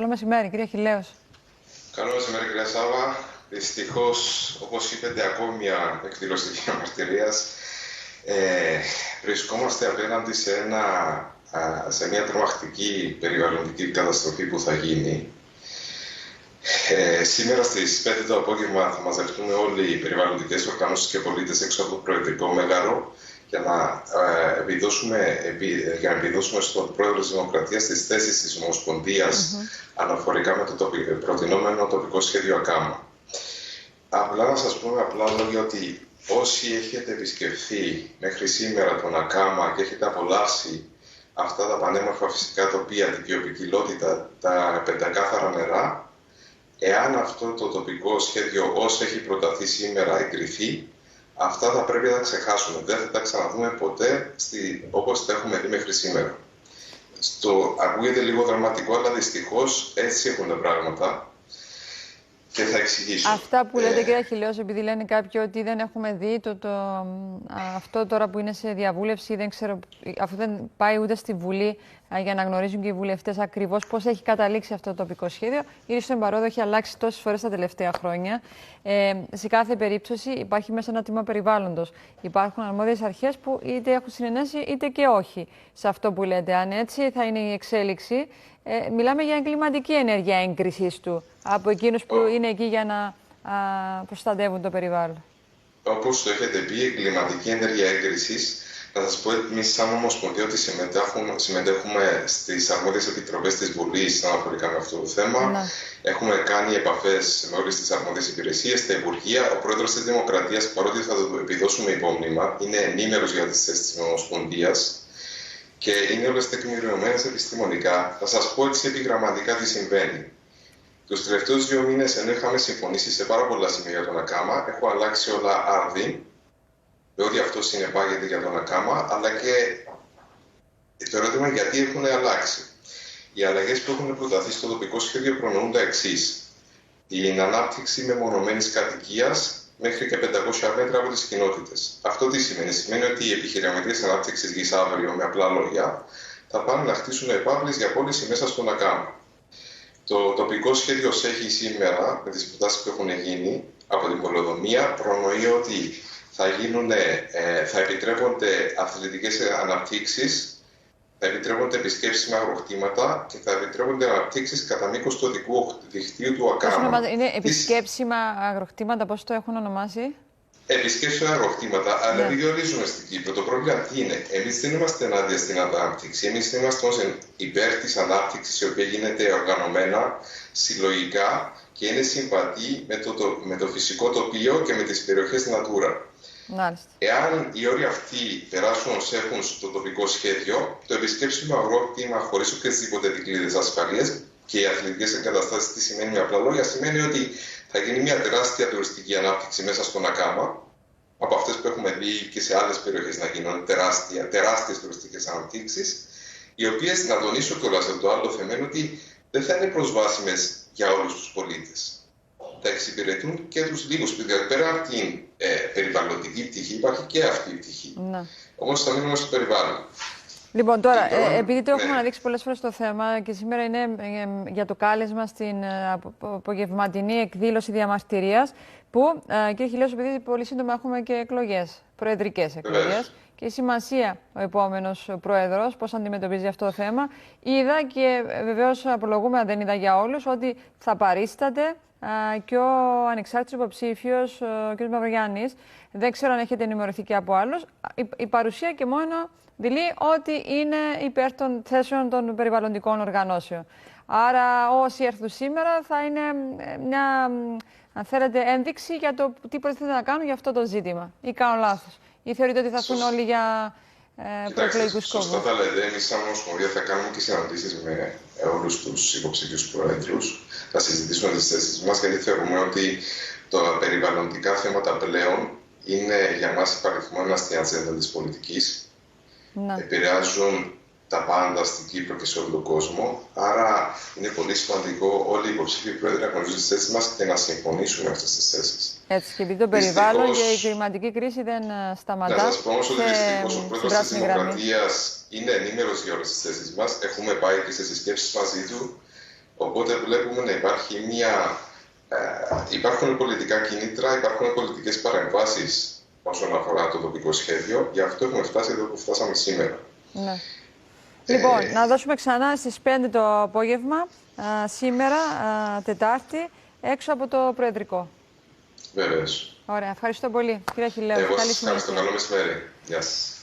Καλό μεσημέρι, κύριε Χιλέος. Καλό μεσημέρι, κυρία Σάβα. Δυστυχώς, όπως είπατε, ακόμη μια εκδήλωση διαμαρτυρίας. Βρισκόμαστε απέναντι σε μια τρομακτική περιβαλλοντική καταστροφή που θα γίνει. Σήμερα στις 5 το απόγευμα θα μαζευτούν όλοι οι περιβαλλοντικές οργανώσεις και πολίτες έξω από το Προεδρικό Μέγαρο για να επιδώσουμε στον Πρόεδρο της Δημοκρατίας τις θέσεις της Ομοσπονδίας αναφορικά με το προτινόμενο τοπικό σχέδιο ΑΚΑΜΑ. Απλά να σας πούμε απλά λόγια ότι όσοι έχετε επισκεφθεί μέχρι σήμερα τον ΑΚΑΜΑ και έχετε απολαύσει αυτά τα πανέμορφα φυσικά τοπία, την βιοποικιλότητα, τα πεντακάθαρα νερά, εάν αυτό το τοπικό σχέδιο όσο έχει προταθεί σήμερα εγκριθεί, αυτά θα πρέπει να τα ξεχάσουμε. Δεν θα τα ξαναδούμε ποτέ όπως τα έχουμε δει μέχρι σήμερα. Ακούγεται λίγο δραματικό, αλλά δυστυχώς έτσι έχουν τα πράγματα. Και θα εξηγήσω. Αυτά που λέτε, κύριε Χιλέος, επειδή λένε κάποιοι ότι δεν έχουμε δει αυτό τώρα που είναι σε διαβούλευση, δεν ξέρω, αυτό δεν πάει ούτε στη Βουλή για να γνωρίζουν και οι βουλευτές ακριβώς πώς έχει καταλήξει αυτό το τοπικό σχέδιο. Ήρθε στον παρόδο, έχει αλλάξει τόσες φορές τα τελευταία χρόνια. Σε κάθε περίπτωση υπάρχει μέσα ένα τμήμα περιβάλλοντος. Υπάρχουν αρμόδιες αρχές που είτε έχουν συνενέσει είτε και όχι σε αυτό που λέτε. Αν έτσι θα είναι η εξέλιξη, μιλάμε για εγκληματική ενέργεια έγκρισης του από εκείνους που είναι εκεί για να προστατεύουν το περιβάλλον. Όπως το έχετε πει, εγκληματική ενέργεια έγκρισης, να σας πω εμείς σαν Ομοσπονδία ότι συμμετέχουμε στις αρμόδιες επιτροπές της Βουλής αναφορικά με αυτό το θέμα. Ναι. Έχουμε κάνει επαφές με όλες τις αρμόδιες υπηρεσίες, τα Υπουργεία. Ο Πρόεδρος της Δημοκρατίας, παρότι θα το επιδώσουμε υπόμνημα, είναι ενήμερος για τις θέσεις της Ομοσπονδίας και είναι όλες τεκμηριωμένες επιστημονικά. Θα σας πω έτσι επιγραμματικά τι συμβαίνει. Τους τελευταίους 2 μήνες, ενώ είχαμε συμφωνήσει σε πάρα πολλά σημεία για τον ΑΚΑΜΑ, έχω αλλάξει όλα άρδιν, διότι αυτό συνεπάγεται για τον ΑΚΑΜΑ, αλλά και το ερώτημα γιατί έχουν αλλάξει. Οι αλλαγές που έχουν προταθεί στο τοπικό σχέδιο προνοούν τα εξής. Την ανάπτυξη μεμονωμένης κατοικίας μέχρι και 500 μέτρα από τις κοινότητες. Αυτό τι σημαίνει? Σημαίνει ότι οι επιχειρηματίες ανάπτυξης γης αύριο, με απλά λόγια, θα πάνε να χτίσουν επάβλεις για πώληση μέσα στον ΑΚΑΜΑ. Το τοπικό σχέδιο ως έχει σήμερα, με τις προτάσεις που έχουν γίνει από την πολεοδομία, προνοεί ότι θα επιτρέπονται αθλητικές αναπτύξεις, θα επιτρέπονται επισκέψεις με αγροκτήματα και θα επιτρέπονται αναπτύξεις κατά μήκος του οδικού δικτύου του ΑΚΑΜΑ. Είναι επισκέψιμα αγροκτήματα, πώς το έχουν ονομάσει? Επισκέψιμα αγροκτήματα, αλλά δεν διορίζουμε στην Κύπρο. Το πρόβλημα τι είναι? Εμείς δεν είμαστε ενάντια στην ανάπτυξη. Εμείς είμαστε όμως υπέρ της ανάπτυξης, η οποία γίνεται οργανωμένα, συλλογικά και είναι συμβατή με το φυσικό τοπίο και με τις περιοχές Natura. Μάλιστα. Εάν οι όροι αυτοί περάσουν ως έχουν στο τοπικό σχέδιο, το επισκέψιμο αγρόκτημα χωρίς οποιασδήποτε δικλείδες ασφαλείας και οι αθλητικές εγκαταστάσεις, τι σημαίνει με απλά λόγια? Σημαίνει ότι θα γίνει μια τεράστια τουριστική ανάπτυξη μέσα στον ΑΚΑΜΑ, από αυτές που έχουμε δει και σε άλλες περιοχές να γίνονται τεράστιες τουριστικές αναπτύξεις, οι οποίες, να τονίσω κιόλας το άλλο θέμα, είναι ότι δεν θα είναι προσβάσιμες για όλους τους πολίτες. Θα εξυπηρετούν και τους λίγους, δηλαδή πέρα από την περιβαλλοντική πτυχή υπάρχει και αυτή η πτυχή. Ναι. Όμως θα μείνουμε στο περιβάλλον. Λοιπόν, τώρα, επειδή το έχουμε αναδείξει πολλές φορές το θέμα και σήμερα είναι για το κάλεσμα στην απογευματινή εκδήλωση διαμαρτυρίας, που, κύριε Χιλέος, επειδή πολύ σύντομα έχουμε και εκλογές, προεδρικές εκλογές, και η σημασία ο επόμενος πρόεδρος, πώς αντιμετωπίζει αυτό το θέμα, είδα και βεβαίως απολογούμε αν δεν είδα για όλους, ότι θα παρίσταται και ο ανεξάρτητος υποψήφιος, ο κ. Μαυρογιάννης. Δεν ξέρω αν έχετε ενημερωθεί και από άλλους. Η παρουσία και μόνο δηλεί ότι είναι υπέρ των θέσεων των περιβαλλοντικών οργανώσεων. Άρα όσοι έρθουν σήμερα θα είναι μια, αν θέλετε, ένδειξη για το τι προτίθεται να κάνουν για αυτό το ζήτημα. Ή κάνω λάθος? Ή θεωρείτε ότι θα έρθουν όλοι για προεκλογικούς σκοπούς? Σωστά τα λέτε. Εμείς σαν Ομοσπονδία θα κάνουμε και συναντήσεις με όλους τους υποψήφιους προέδρους. Θα συζητήσουμε τις θέσεις μας, γιατί θεωρούμε ότι τα περιβαλλοντικά θέματα πλέον είναι για μας υπαριθμό ένα στην ατζέντα της πολιτικής. Ναι. Επηρεάζουν τα πάντα στην Κύπρο και σε όλο τον κόσμο. Άρα είναι πολύ σημαντικό όλοι οι υποψήφοι πρόεδροι να γνωρίζουν τις θέσεις μας και να συμφωνήσουν με αυτές τις θέσεις. Έτσι, και επειδή το περιβάλλον και η κλιματική κρίση δεν σταματά. Να σας πω όμως ότι δυστυχώς ο πρόεδρος της Δημοκρατίας είναι ενήμερος για όλες τις θέσεις μας. Έχουμε πάει και σε συσκέψεις μαζί του. Οπότε βλέπουμε να υπάρχει υπάρχουν πολιτικά κίνητρα, υπάρχουν πολιτικές παρεμβάσεις όσον αφορά το τοπικό σχέδιο. Γι' αυτό έχουμε φτάσει εδώ που φτάσαμε σήμερα. Ναι. Λοιπόν, να δώσουμε ξανά στις 5 το απόγευμα, σήμερα, Τετάρτη, έξω από το Προεδρικό. Βεβαίως. Ωραία, ευχαριστώ πολύ. Κύριε Αχιλλέου, Εγώ καλή σας ευχαριστώ. συνέχεια. Καλό μεσημέρι. Γεια σας.